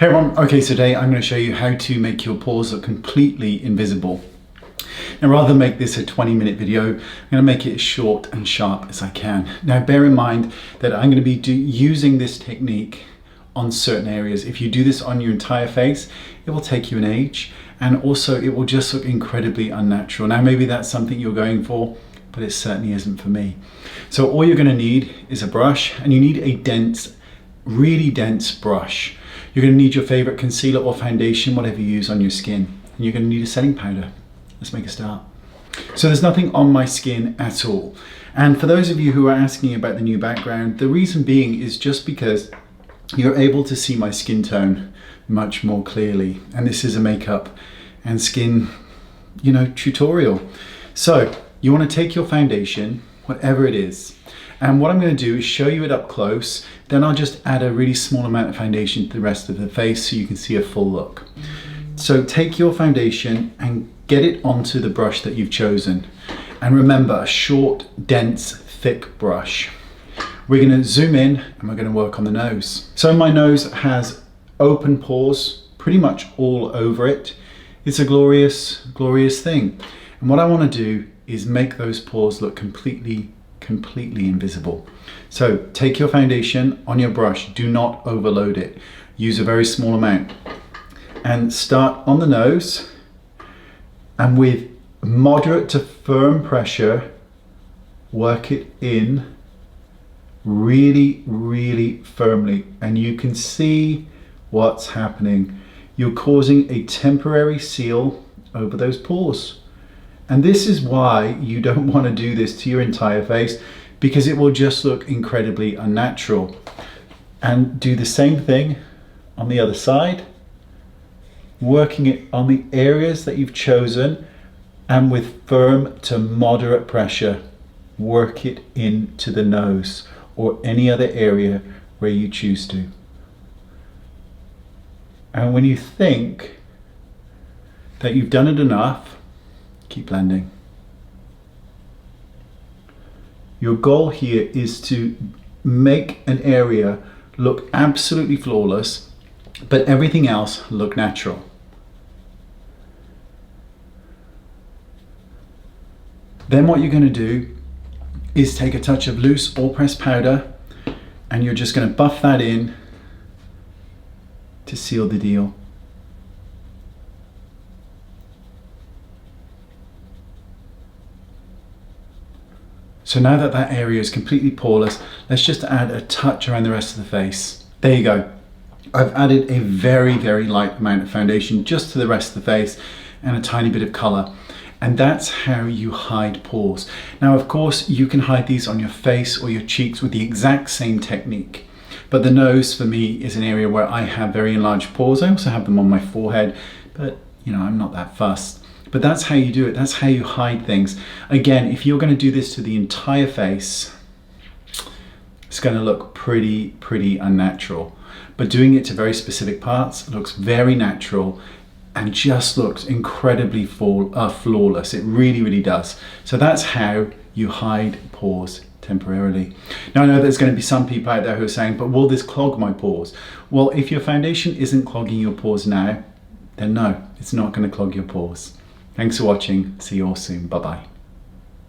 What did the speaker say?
Hey everyone, okay, so today I'm going to show you how to make your pores look completely invisible. Now rather than make this a 20-minute video, I'm going to make it as short and sharp as I can. Now bear in mind that I'm going to be using this technique on certain areas. If you do this on your entire face, it will take you an age, and also it will just look incredibly unnatural. Now maybe that's something you're going for, but it certainly isn't for me. So all you're going to need is a brush, and you need a dense, really dense brush. You're going to need your favorite concealer or foundation, whatever you use on your skin. And you're going to need a setting powder. Let's make a start. So there's nothing on my skin at all. And for those of you who are asking about the new background, the reason being is just because you're able to see my skin tone much more clearly. And this is a makeup and skin, tutorial. So you want to take your foundation, whatever it is. And what I'm going to do is show you it up close, then I'll just add a really small amount of foundation to the rest of the face so you can see a full look. So take your foundation and get it onto the brush that you've chosen. And remember, a short, dense, thick brush. We're going to zoom in and we're going to work on the nose. So my nose has open pores pretty much all over it. It's a glorious, glorious thing. And what I want to do is make those pores look completely invisible. So take your foundation on your brush, do not overload it. Use a very small amount and start on the nose, and with moderate to firm pressure, work it in really, really firmly. And you can see what's happening. You're causing a temporary seal over those pores. And this is why you don't want to do this to your entire face, because it will just look incredibly unnatural. And do the same thing on the other side, working it on the areas that you've chosen, and with firm to moderate pressure, work it into the nose or any other area where you choose to. And when you think that you've done it enough, keep blending. Your goal here is to make an area look absolutely flawless, but everything else look natural. Then what you're going to do is take a touch of loose or pressed powder, and you're just going to buff that in to seal the deal. So now that that area is completely poreless, let's just add a touch around the rest of the face. There you go. I've added a very, very light amount of foundation just to the rest of the face and a tiny bit of color. And that's how you hide pores. Now, of course, you can hide these on your face or your cheeks with the exact same technique. But the nose for me is an area where I have very enlarged pores. I also have them on my forehead, but I'm not that fussed. But that's how you do it. That's how you hide things. Again, if you're going to do this to the entire face, it's going to look pretty unnatural. But doing it to very specific parts looks very natural and just looks incredibly flawless. It really does. So that's how you hide pores temporarily. Now I know there's going to be some people out there who are saying, but will this clog my pores? Well, if your foundation isn't clogging your pores now, then no, it's not going to clog your pores. Thanks for watching. See you all soon. Bye-bye.